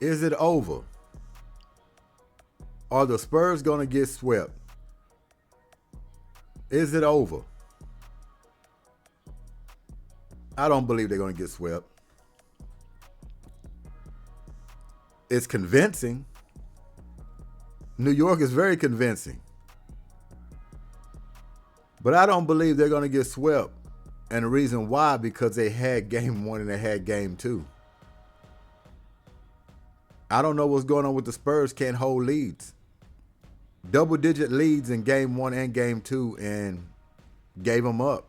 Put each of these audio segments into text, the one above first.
Is it over? Are the Spurs going to get swept? Is it over? I don't believe they're going to get swept. It's convincing. New York is very convincing. But I don't believe they're going to get swept. And the reason why, because they had game one and they had game two. I don't know what's going on with the Spurs. Can't hold leads. Double-digit leads in game one and game two and gave them up.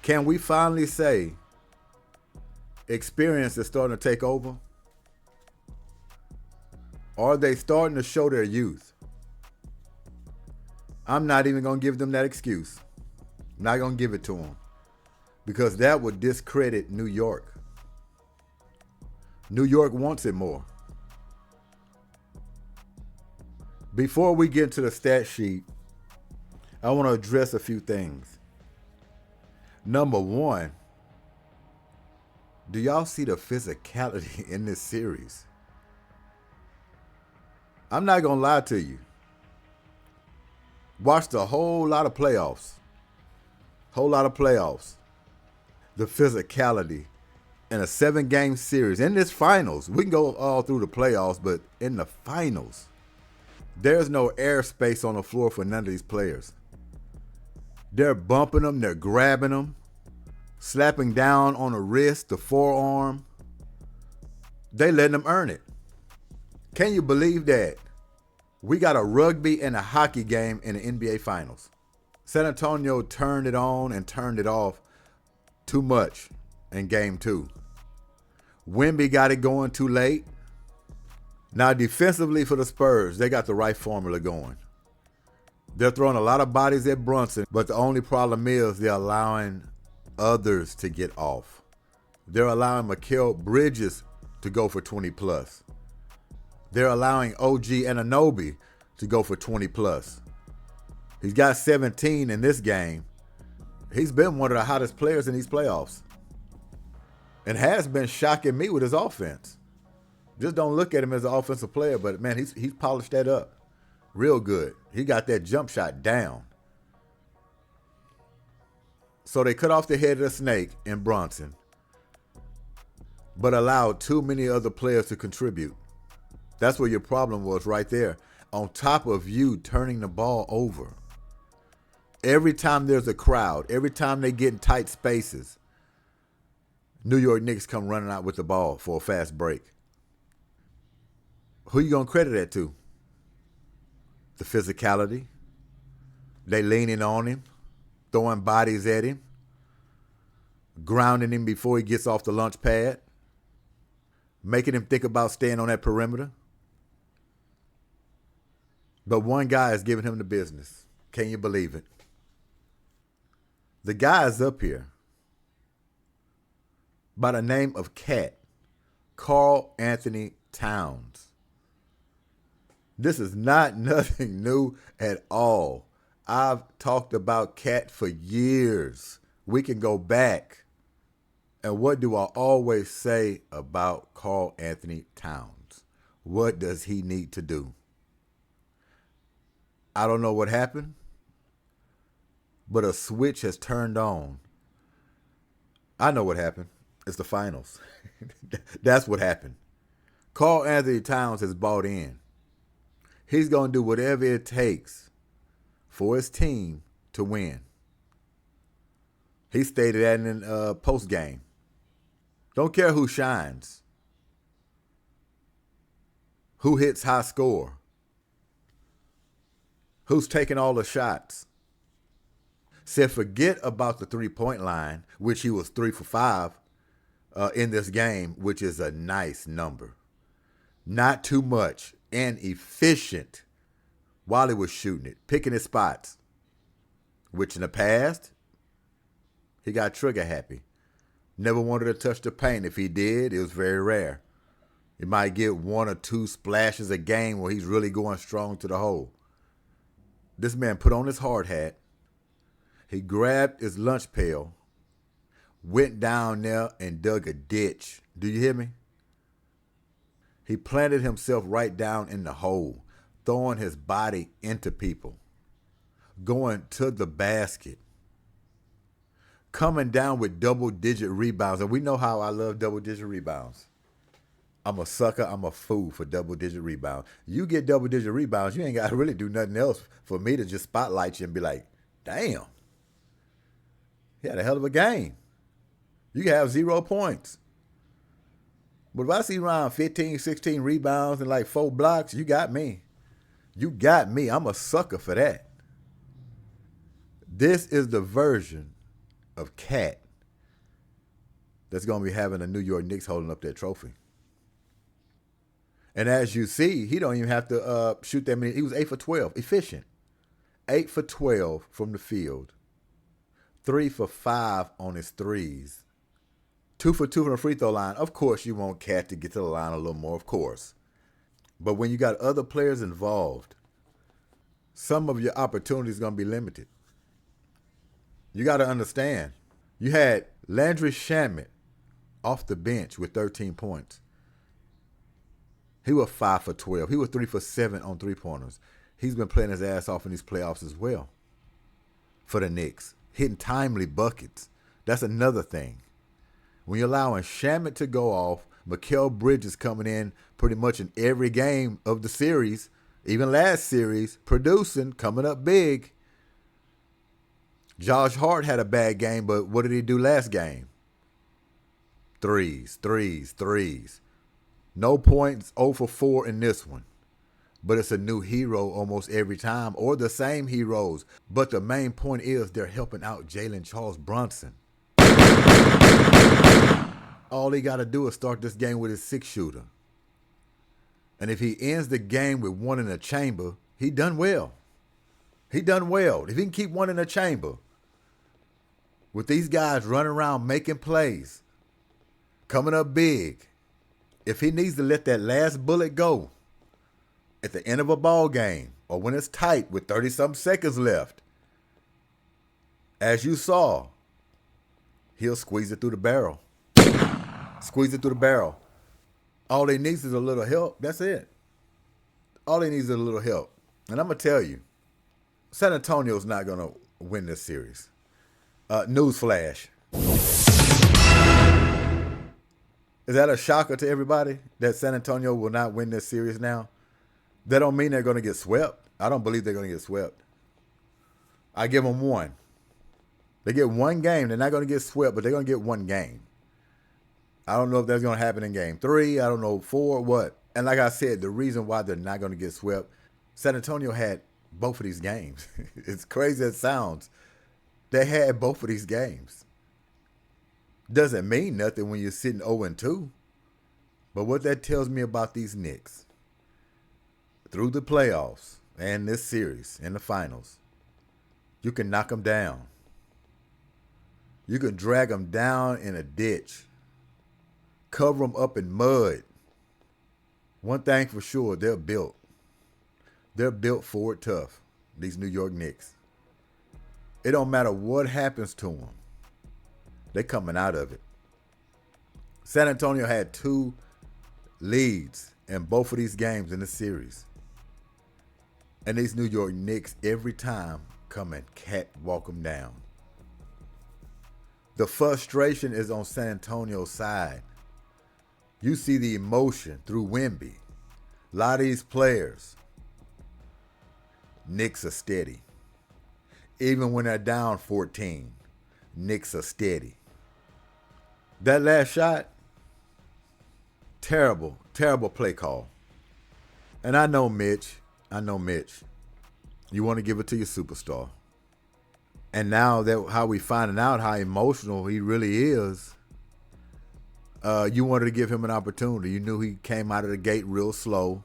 Can we finally say experience is starting to take over? Are they starting to show their youth? I'm not even going to give them that excuse. I'm not going to give it to them because that would discredit New York. New York wants it more. Before we get to the stat sheet, I want to address a few things. Number one, do y'all see the physicality in this series? I'm not going to lie to you. Watched a whole lot of playoffs. The physicality in a 7-game series. In this finals, we can go all through the playoffs, but in the finals, there's no airspace on the floor for none of these players. They're bumping them, they're grabbing them, slapping down on the wrist, the forearm. They letting them earn it. Can you believe that? We got a rugby and a hockey game in the NBA Finals. San Antonio turned it on and turned it off too much in game two. Wemby got it going too late. Now defensively for the Spurs, they got the right formula going. They're throwing a lot of bodies at Brunson, but the only problem is they're allowing others to get off. They're allowing Mikal Bridges to go for 20 plus. They're allowing OG Anunoby to go for 20 plus. He's got 17 in this game. He's been one of the hottest players in these playoffs and has been shocking me with his offense. Just don't look at him as an offensive player, but man, he's polished that up real good. He got that jump shot down. So they cut off the head of the snake in Brunson, but allowed too many other players to contribute. That's where your problem was right there. On top of you turning the ball over. Every time there's a crowd, every time they get in tight spaces, New York Knicks come running out with the ball for a fast break. Who you going to credit that to? The physicality. They leaning on him, throwing bodies at him, grounding him before he gets off the lunch pad, making him think about staying on that perimeter. But one guy is giving him the business. Can you believe it? The guy is up here by the name of Cat, Karl Anthony Towns. This is not nothing new at all. I've talked about Cat for years. We can go back. And what do I always say about Karl Anthony Towns? What does he need to do? I don't know what happened, but a switch has turned on. I know what happened. It's the finals. That's what happened. Karl Anthony Towns has bought in. He's going to do whatever it takes for his team to win. He stated that in post-game. Don't care who shines, who hits high score, who's taking all the shots. Said forget about the three-point line, which he was 3 for 5 in this game, which is a nice number. Not too much and efficient while he was shooting it, picking his spots, which in the past, he got trigger happy. Never wanted to touch the paint. If he did, it was very rare. He might get 1 or 2 splashes a game where he's really going strong to the hole. This man put on his hard hat. He grabbed his lunch pail, went down there and dug a ditch. Do you hear me? He planted himself right down in the hole, throwing his body into people, going to the basket, coming down with double-digit rebounds. And we know how I love double-digit rebounds. I'm a sucker. I'm a fool for double-digit rebounds. You get double-digit rebounds, you ain't got to really do nothing else for me to just spotlight you and be like, damn, he had a hell of a game. You can have 0 points. But if I see around 15, 16 rebounds and like 4 blocks, you got me. You got me. I'm a sucker for that. This is the version of Cat that's going to be having the New York Knicks holding up that trophy. And as you see, he don't even have to shoot that many. He was 8 for 12, efficient. 8 for 12 from the field. 3 for 5 on his threes. 2 for 2 from the free throw line. Of course, you want Cat to get to the line a little more, of course. But when you got other players involved, some of your opportunities are going to be limited. You got to understand. You had Landry Shamet off the bench with 13 points. He was 5 for 12. He was 3 for 7 on three-pointers. He's been playing his ass off in these playoffs as well for the Knicks, hitting timely buckets. That's another thing. When you're allowing Shamet to go off, Mikal Bridges coming in pretty much in every game of the series, even last series, producing, coming up big. Josh Hart had a bad game, but what did he do last game? Threes. No points, 0 for 4 in this one. But it's a new hero almost every time, or the same heroes. But the main point is they're helping out Jalen Charles Brunson. All he got to do is start this game with his 6-shooter. And if he ends the game with 1 in the chamber, he done well. He done well. If he can keep 1 in the chamber, with these guys running around making plays, coming up big, if he needs to let that last bullet go at the end of a ball game or when it's tight with 30-something seconds left, as you saw, he'll squeeze it through the barrel. Squeeze it through the barrel. All he needs is a little help. That's it. All he needs is a little help. And I'm going to tell you, San Antonio's not going to win this series. Newsflash. Is that a shocker to everybody that San Antonio will not win this series now? That don't mean they're going to get swept. I don't believe they're going to get swept. I give them 1. They get 1 game. They're not going to get swept, but they're going to get 1 game. I don't know if that's going to happen in game 3. I don't know 4, what. And like I said, the reason why they're not going to get swept, San Antonio had both of these games. It's crazy as it sounds. They had both of these games. Doesn't mean nothing when you're sitting 0-2. But what that tells me about these Knicks, through the playoffs and this series and the finals, you can knock them down. You can drag them down in a ditch. Cover them up in mud. One thing for sure, they're built. They're built for it tough, these New York Knicks. It don't matter what happens to them. They're coming out of it. San Antonio had 2 leads in both of these games in the series. And these New York Knicks every time come and catwalk them down. The frustration is on San Antonio's side. You see the emotion through Wemby. A lot of these players, Knicks are steady. Even when they're down 14, Knicks are steady. That last shot, terrible play call. And I know Mitch. You want to give it to your superstar. And now that how we finding out how emotional he really is, you wanted to give him an opportunity. You knew he came out of the gate real slow.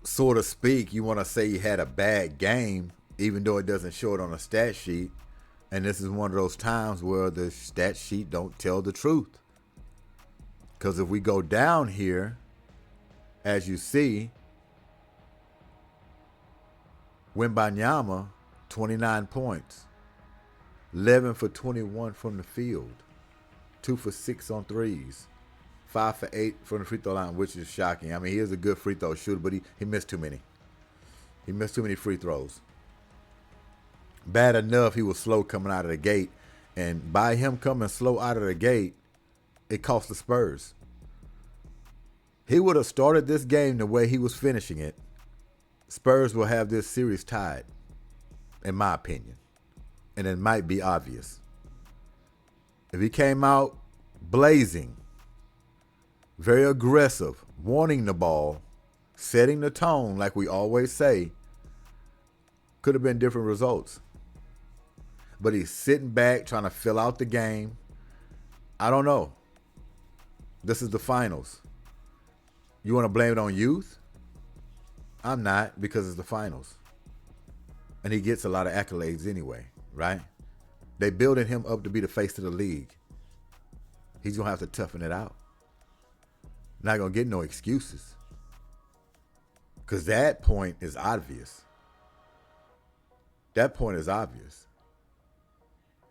So to speak, you want to say he had a bad game, even though it doesn't show it on a stat sheet. And this is one of those times where the stat sheet don't tell the truth. Because if we go down here, as you see, Wembanyama, 29 points, 11 for 21 from the field, 2 for 6 on threes, 5 for 8 from the free throw line, which is shocking. I mean, he is a good free throw shooter, but he missed too many. He missed too many free throws. Bad enough, he was slow coming out of the gate. And by him coming slow out of the gate, it cost the Spurs. He would have started this game the way he was finishing it. Spurs will have this series tied, in my opinion. And it might be obvious. If he came out blazing, very aggressive, wanting the ball, setting the tone like we always say, could have been different results. But he's sitting back trying to fill out the game. I don't know. This is the finals. You want to blame it on youth? I'm not, because it's the finals. And he gets a lot of accolades anyway, right? They building him up to be the face of the league. He's going to have to toughen it out. Not going to get no excuses. Because that point is obvious. That point is obvious.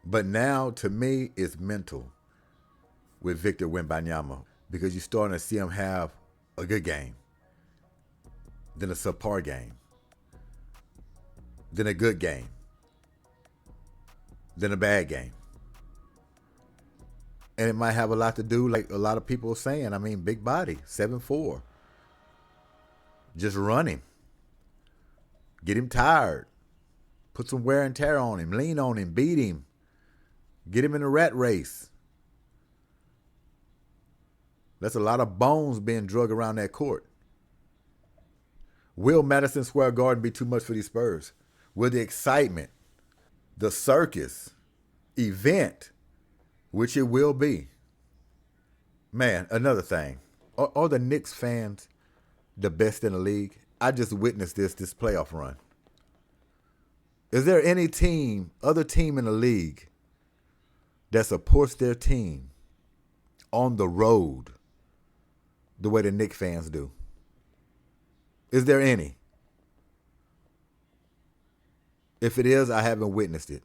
But now, to me, it's mental with Victor Wembanyama, because you're starting to see him have a good game, then a subpar game, then a good game, then a bad game. And it might have a lot to do, like a lot of people are saying, I mean, big body, 7'4". Just run him. Get him tired. Put some wear and tear on him. Lean on him. Beat him. Get him in a rat race. That's a lot of bones being drug around that court. Will Madison Square Garden be too much for these Spurs? Will the excitement, the circus, event, which it will be? Man, another thing. Are the Knicks fans the best in the league? I just witnessed this playoff run. Is there any team, other team in the league, that supports their team on the road the way the Knicks fans do? Is there any? If it is, I haven't witnessed it.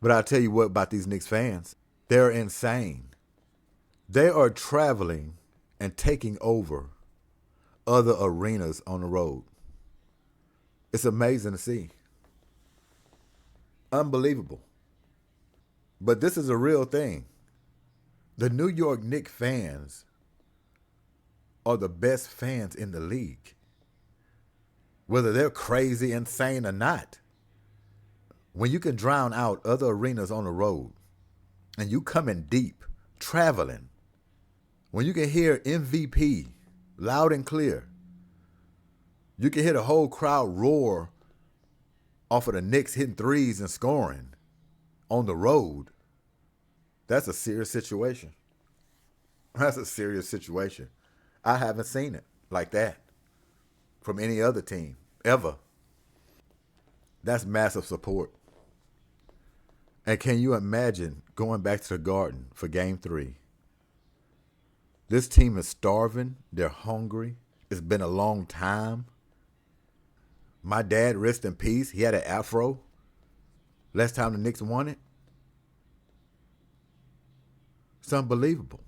But I'll tell you what about these Knicks fans. They're insane. They are traveling and taking over other arenas on the road. It's amazing to see. Unbelievable. But this is a real thing. The New York Knicks fans are the best fans in the league. Whether they're crazy, insane, or not. When you can drown out other arenas on the road and you coming deep, traveling, when you can hear MVP loud and clear, you can hear the whole crowd roar off of the Knicks hitting threes and scoring on the road, that's a serious situation. That's a serious situation. I haven't seen it like that from any other team, ever. That's massive support. And can you imagine going back to the Garden for Game 3? This team is starving. They're hungry. It's been a long time. My dad, rest in peace, he had an afro. Last time the Knicks won it. It's unbelievable.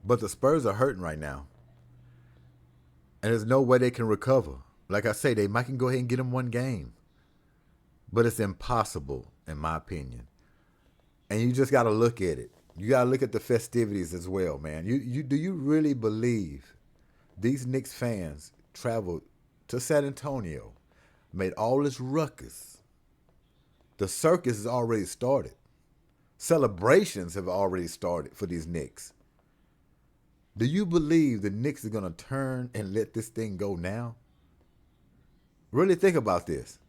But the Spurs are hurting right now. And there's no way they can recover. Like I say, they might can go ahead and get them one game. But it's impossible, in my opinion. And you just got to look at it. You got to look at the festivities as well, man. Do you really believe these Knicks fans traveled to San Antonio, made all this ruckus? The circus has already started. Celebrations have already started for these Knicks. Do you believe the Knicks are going to turn and let this thing go now? Really think about this.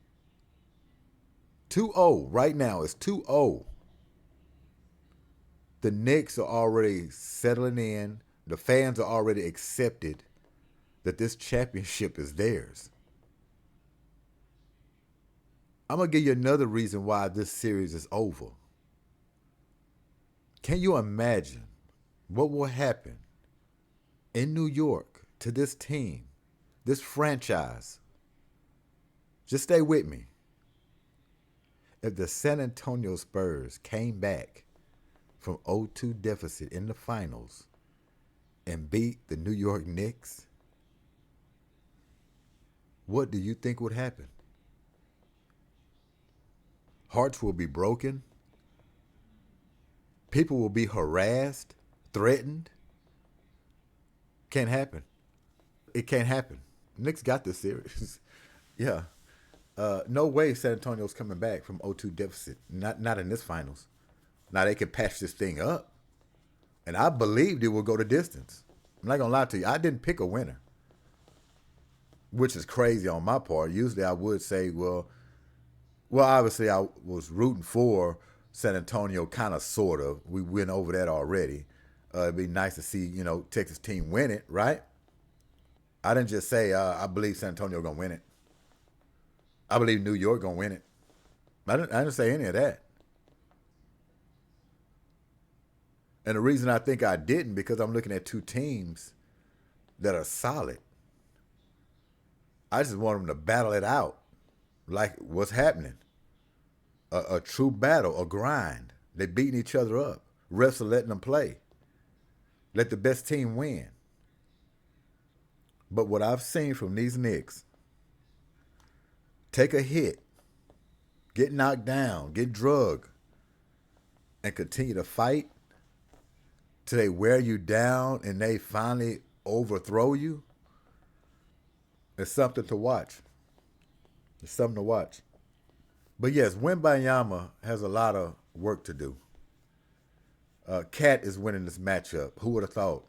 2-0 right now. It's 2-0. The Knicks are already settling in. The fans are already accepted that this championship is theirs. I'm going to give you another reason why this series is over. Can you imagine what will happen in New York to this team, this franchise? Just stay with me. If the San Antonio Spurs came back from 0-2 deficit in the finals and beat the New York Knicks, what do you think would happen? Hearts will be broken. People will be harassed, threatened. Can't happen. It can't happen. Knicks got this series. Yeah. No way San Antonio's coming back from 0-2 deficit. Not in this finals. Now they can patch this thing up. And I believed it would go the distance. I'm not going to lie to you. I didn't pick a winner, which is crazy on my part. Usually I would say, well, obviously I was rooting for San Antonio, kind of, sort of. We went over that already. It'd be nice to see, Texas team win it, right? I didn't just say I believe San Antonio going to win it. I believe New York going to win it. I didn't say any of that. And the reason I think I didn't, because I'm looking at two teams that are solid. I just want them to battle it out, like what's happening. A true battle, a grind. They're beating each other up. Refs are letting them play. Let the best team win. But what I've seen from these Knicks, take a hit, get knocked down, get drugged, and continue to fight till they wear you down and they finally overthrow you, it's something to watch. It's something to watch. But yes, Wemby has a lot of work to do. Cat is winning this matchup. Who would have thought?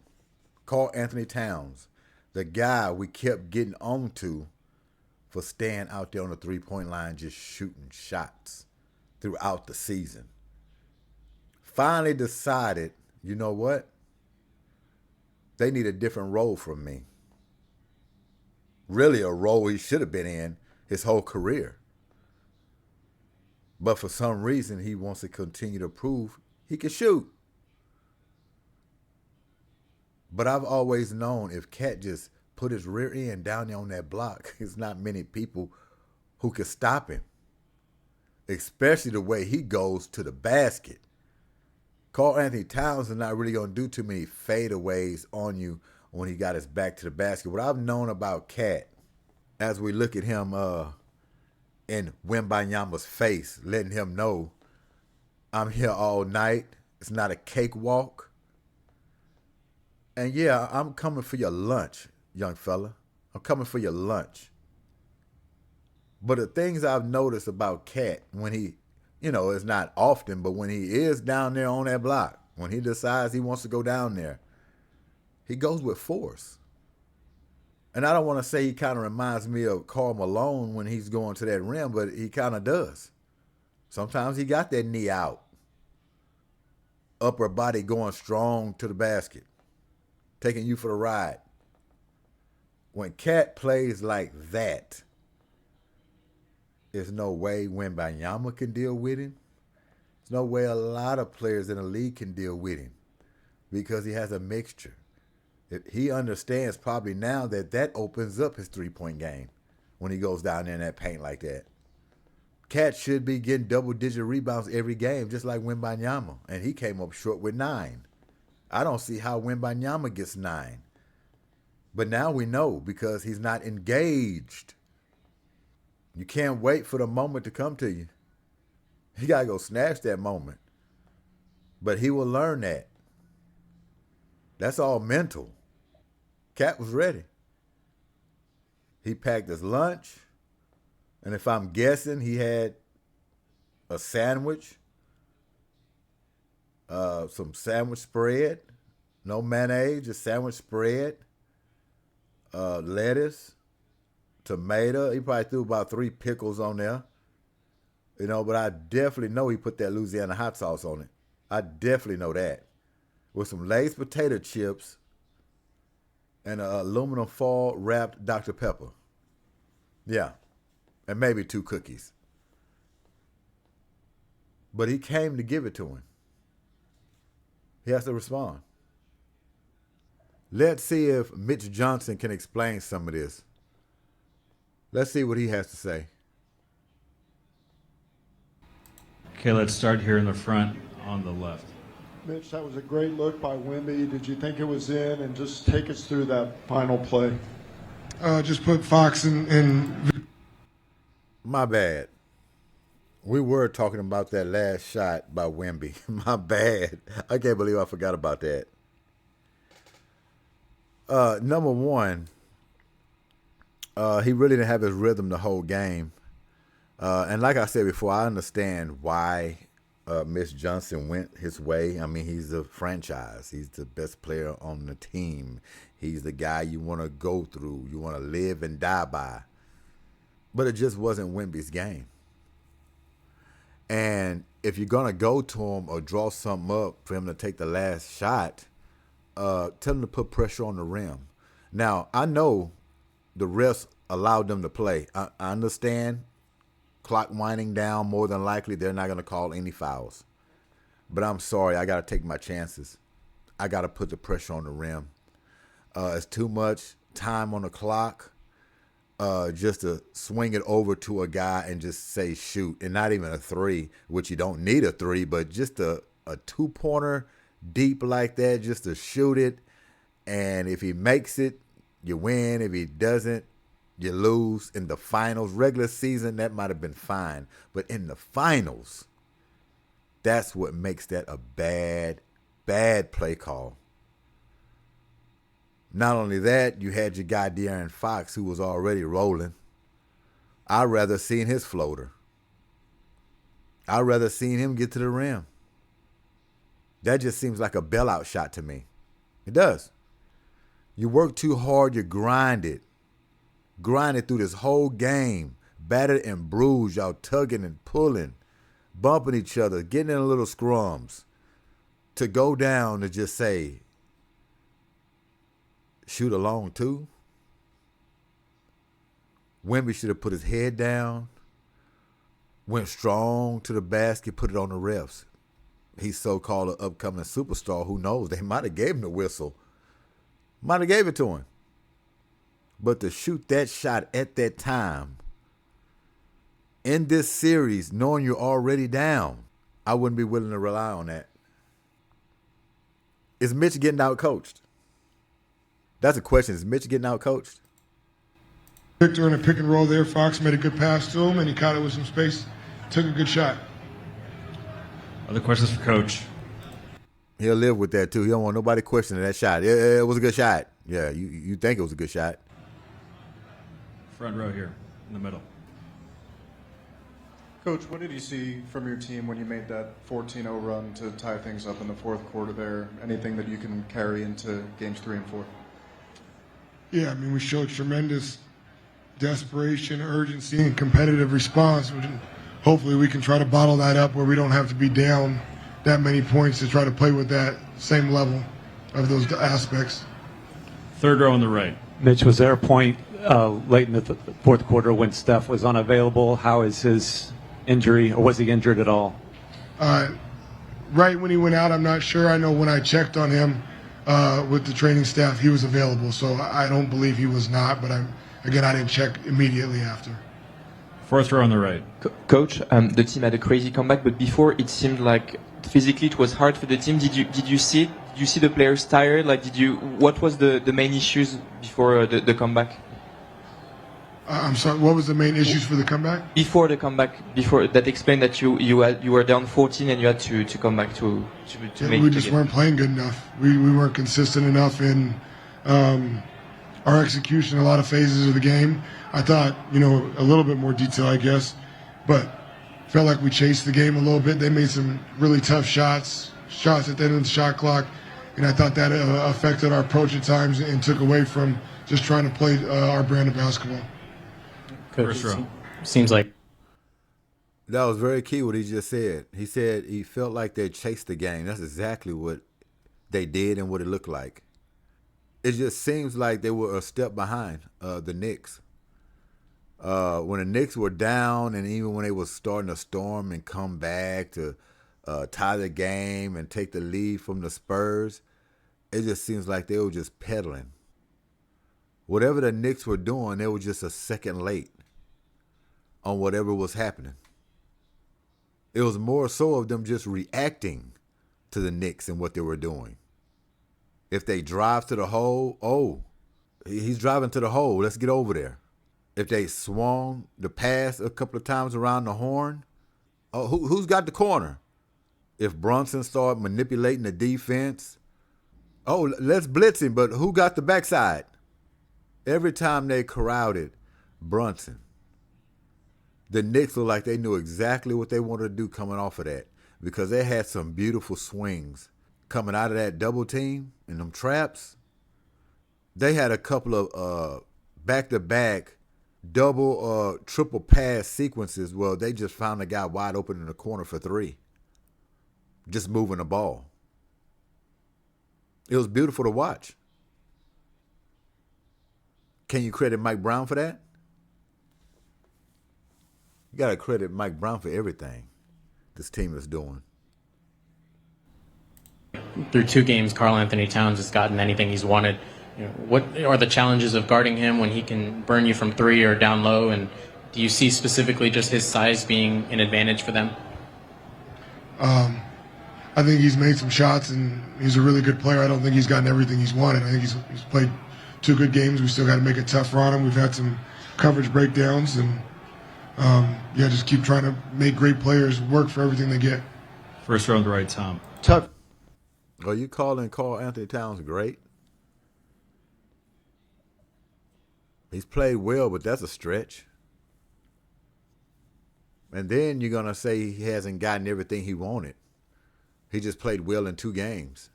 Karl Anthony Towns, the guy we kept getting on to for staying out there on the three-point line just shooting shots throughout the season, finally decided, you know what? They need a different role from me. Really a role he should have been in his whole career. But for some reason, he wants to continue to prove he can shoot. But I've always known if Cat just put his rear end down there on that block, there's not many people who can stop him. Especially the way he goes to the basket. Karl Anthony Towns is not really going to do too many fadeaways on you when he got his back to the basket. What I've known about Cat, as we look at him in Wembanyama's face, letting him know, I'm here all night. It's not a cakewalk. And yeah, I'm coming for your lunch, young fella. I'm coming for your lunch. But the things I've noticed about Cat when he, it's not often, but when he is down there on that block, when he decides he wants to go down there, he goes with force. And I don't want to say he kind of reminds me of Karl Malone when he's going to that rim, but he kind of does. Sometimes he got that knee out. Upper body going strong to the basket. Taking you for the ride. When Cat plays like that, there's no way Wembanyama can deal with him. There's no way a lot of players in the league can deal with him because he has a mixture. He understands probably now that opens up his three-point game when he goes down there in that paint like that. Cat should be getting double-digit rebounds every game, just like Wembanyama, and he came up short with 9. I don't see how Wembanyama gets 9. But now we know because he's not engaged. You can't wait for the moment to come to you. You got to go snatch that moment. But he will learn that. That's all mental. Cat was ready. He packed his lunch. And if I'm guessing, he had a sandwich, some sandwich spread, no mayonnaise, just sandwich spread, lettuce, tomato. He probably threw about 3 pickles on there. But I definitely know he put that Louisiana hot sauce on it. I definitely know that. With some Lay's potato chips and an aluminum foil wrapped Dr. Pepper. Yeah. And maybe 2 cookies. But he came to give it to him. He has to respond. Let's see if Mitch Johnson can explain some of this. Let's see what he has to say. Okay, let's start here in the front on the left. Mitch, that was a great look by Wemby. Did you think it was in? And just take us through that final play. Just put Fox in. My bad. We were talking about that last shot by Wemby. My bad. I can't believe I forgot about that. Number one, he really didn't have his rhythm the whole game. And like I said before, I understand why Mitch Johnson went his way. I mean, he's a franchise. He's the best player on the team. He's the guy you want to go through. You want to live and die by. But it just wasn't Wemby's game. And if you're going to go to him or draw something up for him to take the last shot, tell him to put pressure on the rim. Now, I know the refs allowed them to play. I understand clock winding down, more than likely they're not going to call any fouls. But I'm sorry, I got to take my chances. I got to put the pressure on the rim. It's too much time on the clock just to swing it over to a guy and just say shoot, and not even a three, which you don't need a three, but just a two-pointer deep like that, just to shoot it. And if he makes it, you win. If he doesn't, you lose. In the finals, regular season, that might have been fine. But in the finals, that's what makes that a bad, bad play call. Not only that, you had your guy De'Aaron Fox, who was already rolling. I'd rather seen his floater. I'd rather seen him get to the rim. That just seems like a bailout shot to me. It does. You work too hard, you grind it. Grinded through this whole game. Battered and bruised, y'all tugging and pulling. Bumping each other, getting in little scrums. To go down to just say, shoot a long two. Wemby should have put his head down, went strong to the basket, put it on the refs. He's so-called an upcoming superstar. Who knows? They might have gave him the whistle. Might have gave it to him. But to shoot that shot at that time, in this series, knowing you're already down, I wouldn't be willing to rely on that. Is Mitch getting out-coached? That's a question. Is Mitch getting out-coached? Victor in a pick and roll there. Fox made a good pass to him, and he caught it with some space. Took a good shot. Other questions for Coach? He'll live with that, too. He don't want nobody questioning that shot. It was a good shot. Yeah, you think it was a good shot. Front row here, in the middle. Coach, what did you see from your team when you made that 14-0 run to tie things up in the fourth quarter there? Anything that you can carry into games 3 and 4? Yeah, I mean, we showed tremendous desperation, urgency, and competitive response. Hopefully we can try to bottle that up where we don't have to be down that many points to try to play with that same level of those aspects. Third row on the right. Mitch, was there a point late in the fourth quarter when Steph was unavailable? How is his injury, or was he injured at all? Right when he went out, I'm not sure. I know when I checked on him with the training staff, he was available. So I don't believe he was not, but I didn't check immediately after. Fourth row on the right. Coach, the team had a crazy comeback, but before it seemed like physically it was hard for the team. Did you see it? Did you see the players tired? What was the main issues before the comeback? I'm sorry, what was the main issues for the comeback? Before the comeback, before that explained that you were down 14 and you had to come back to make. We just weren't playing good enough. We weren't consistent enough in our execution. A lot of phases of the game. I thought, a little bit more detail, I guess, but felt like we chased the game a little bit. They made some really tough shots at the end of the shot clock, and I thought that affected our approach at times and took away from just trying to play our brand of basketball. First row. Seems like that was very key what he just said. He said he felt like they chased the game. That's exactly what they did and what it looked like. It just seems like they were a step behind the Knicks. When the Knicks were down, and even when they were starting to storm and come back to tie the game and take the lead from the Spurs, it just seems like they were just pedaling. Whatever the Knicks were doing, they were just a second late on whatever was happening. It was more so of them just reacting to the Knicks and what they were doing. If they drive to the hole, he's driving to the hole. Let's get over there. If they swung the pass a couple of times around the horn, who's got the corner? If Brunson started manipulating the defense, let's blitz him, but who got the backside? Every time they crowded Brunson, the Knicks looked like they knew exactly what they wanted to do coming off of that, because they had some beautiful swings coming out of that double team and them traps. They had a couple of back-to-back double, triple pass sequences. Well, they just found a guy wide open in the corner for three, just moving the ball. It was beautiful to watch. Can you credit Mike Brown for that? You got to credit Mike Brown for everything this team is doing. Through 2 games, Karl Anthony Towns has gotten anything he's wanted. What are the challenges of guarding him when he can burn you from 3 or down low? And do you see specifically just his size being an advantage for them? I think he's made some shots, and he's a really good player. I don't think he's gotten everything he's wanted. I think he's played 2 good games. We still got to make it tougher on him. We've had some coverage breakdowns, and just keep trying to make great players work for everything they get. First row on the right, Tom. Tough. Are you calling Karl Anthony Towns great? He's played well, but that's a stretch. And then you're going to say he hasn't gotten everything he wanted. He just played well in 2 games.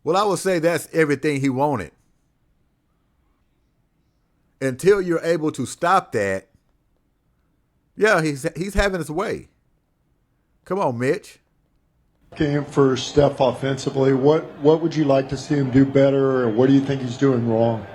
Well, I would say that's everything he wanted. Until you're able to stop that, yeah, he's having his way. Come on, Mitch. Game for Steph offensively. What would you like to see him do better, or what do you think he's doing wrong?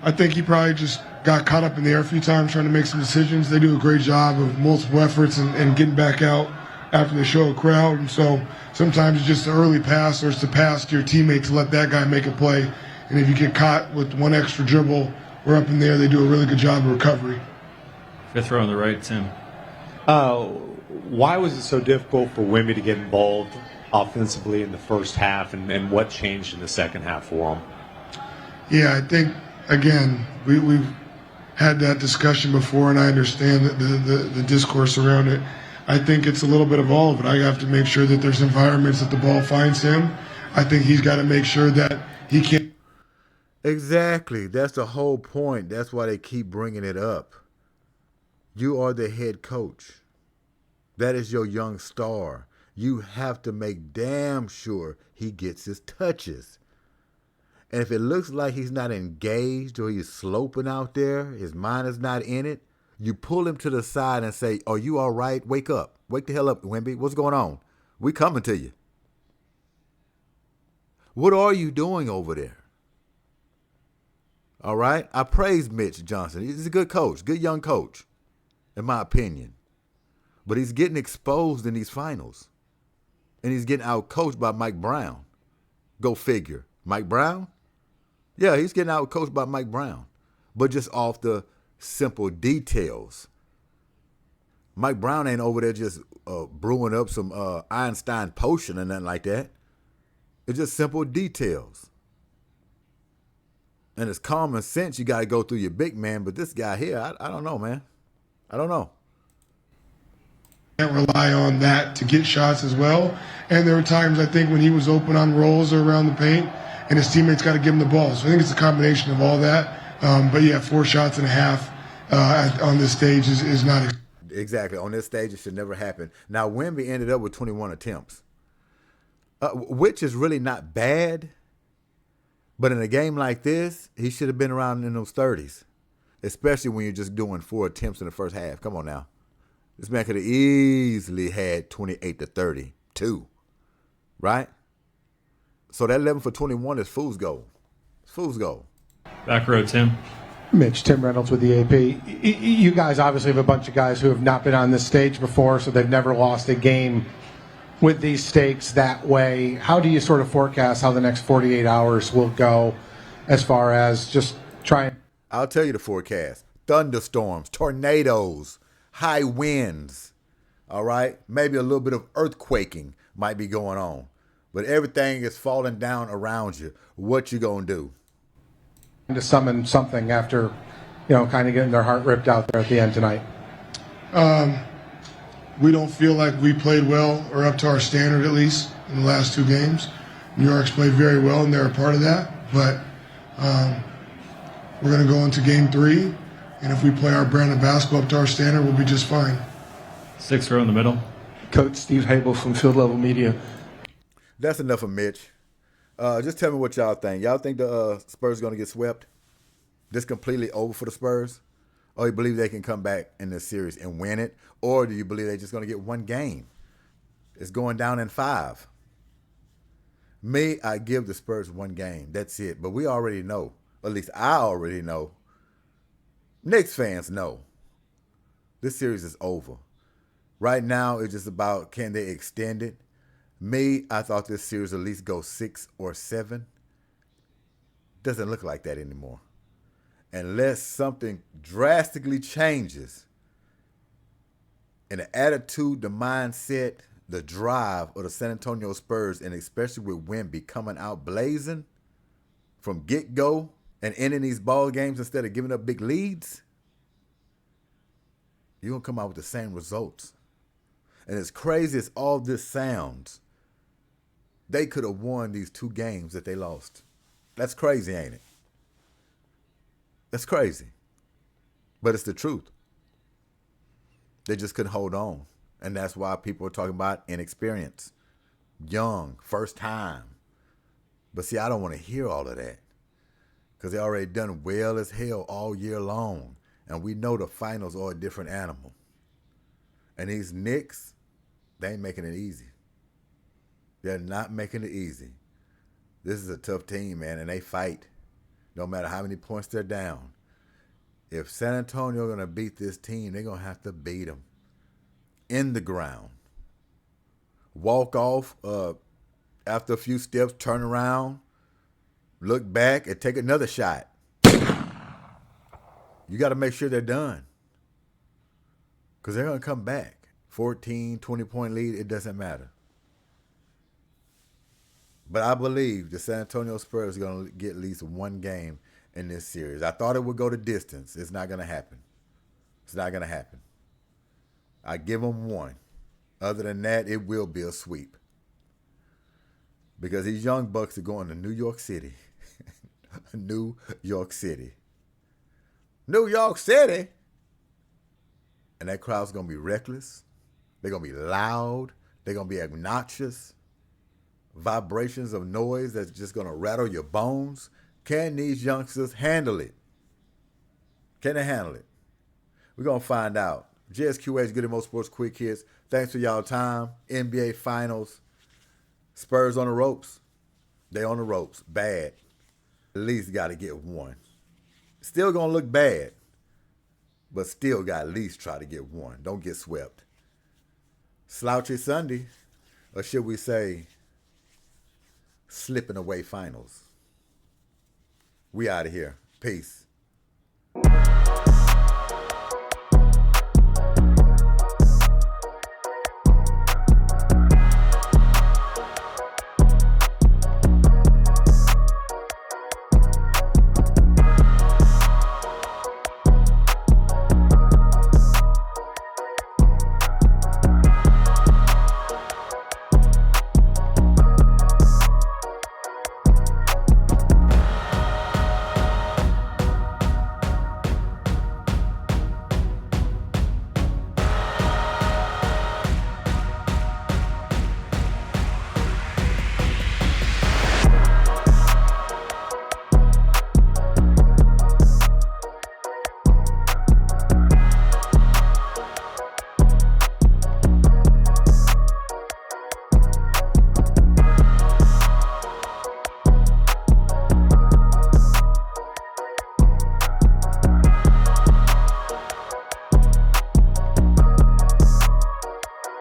I think he probably just got caught up in the air a few times trying to make some decisions. They do a great job of multiple efforts and getting back out after they show a crowd. And so sometimes it's just an early pass, or it's the pass to your teammate to let that guy make a play. And if you get caught with 1 extra dribble or up in there, they do a really good job of recovery. Fifth row on the right, Tim. Why was it so difficult for Wemby to get involved offensively in the first half, and what changed in the second half for him? Yeah, I think, again, we've had that discussion before, and I understand the discourse around it. I think it's a little bit of all of it. I have to make sure that there's environments that the ball finds him. I think he's got to make sure that he can't. Exactly. That's the whole point. That's why they keep bringing it up. You are the head coach. That is your young star. You have to make damn sure he gets his touches. And if it looks like he's not engaged or he's sloping out there, his mind is not in it, you pull him to the side and say, "Are you all right? Wake up. Wake the hell up, Wemby. What's going on? We coming to you. What are you doing over there?" All right? I praise Mitch Johnson. He's a good coach, good young coach, in my opinion. But he's getting exposed in these finals. And he's getting out-coached by Mike Brown. Go figure. Mike Brown? Yeah, he's getting out-coached by Mike Brown. But just off the simple details. Mike Brown ain't over there just brewing up some Einstein potion or nothing like that. It's just simple details. And it's common sense. You got to go through your big man. But this guy here, I don't know, man. I don't know. Can't rely on that to get shots as well. And there were times, I think, when he was open on rolls or around the paint, and his teammates got to give him the ball. So I think it's a combination of all that. But yeah, 4 shots and a half on this stage is not. Exactly. On this stage, it should never happen. Now, Wemby ended up with 21 attempts, which is really not bad. But in a game like this, he should have been around in those 30s, especially when you're just doing 4 attempts in the first half. Come on now. This man could have easily had 28 to 32, right? So that 11 for 21 is fool's gold. It's fool's gold. Back row, Tim. Mitch, Tim Reynolds with the AP. You guys obviously have a bunch of guys who have not been on this stage before, so they've never lost a game with these stakes that way. How do you sort of forecast how the next 48 hours will go as far as just trying? I'll tell you the forecast. Thunderstorms, tornadoes, high winds. All right? Maybe a little bit of earthquaking might be going on. But everything is falling down around you. What you going to do? To summon something after, kind of getting their heart ripped out there at the end tonight. We don't feel like we played well or up to our standard, at least in the last 2 games. New York's played very well, and they're a part of that. But we're going to go into Game 3, and if we play our brand of basketball up to our standard, we'll be just fine. 6th row in the middle. Coach Steve Habel from Field Level Media. That's enough of Mitch. Just tell me what y'all think. Y'all think the Spurs are going to get swept? This completely over for the Spurs? Or you believe they can come back in this series and win it? Or do you believe they're just going to get one game? It's going down in 5. Me, I give the Spurs one game. That's it. But we already know. At least I already know. Knicks fans know. This series is over. Right now, it's just about can they extend it? Me, I thought this series at least go 6 or 7. Doesn't look like that anymore. Unless something drastically changes in the attitude, the mindset, the drive of the San Antonio Spurs, and especially with Wemby coming out blazing from get-go and ending these ball games instead of giving up big leads, you're going to come out with the same results. And as crazy as all this sounds, they could have won these 2 games that they lost. That's crazy, ain't it? That's crazy. But it's the truth. They just couldn't hold on. And that's why people are talking about inexperience. Young, first time. But see, I don't want to hear all of that. Because they already done well as hell all year long. And we know the finals are a different animal. And these Knicks, they ain't making it easy. They're not making it easy. This is a tough team, man, and they fight. No matter how many points they're down. If San Antonio are going to beat this team, they're going to have to beat them in the ground. Walk off after a few steps, turn around, look back, and take another shot. You got to make sure they're done. Because they're going to come back. 14, 20-point lead, it doesn't matter. But I believe the San Antonio Spurs are going to get at least one game in this series. I thought it would go the distance. It's not going to happen. It's not going to happen. I give them one. Other than that, it will be a sweep. Because these young Bucks are going to New York City. New York City. New York City! And that crowd's going to be reckless. They're going to be loud. They're going to be obnoxious. Vibrations of noise that's just going to rattle your bones. Can these youngsters handle it? Can they handle it? We're going to find out. G.S.Q.H, Goodymo Sports Quick Hits. Thanks for y'all time. NBA Finals. Spurs on the ropes. They on the ropes. Bad. At least got to get one. Still going to look bad. But still got at least try to get one. Don't get swept. Slouchy Sunday. Or should we say slipping away finals. We out of here. Peace.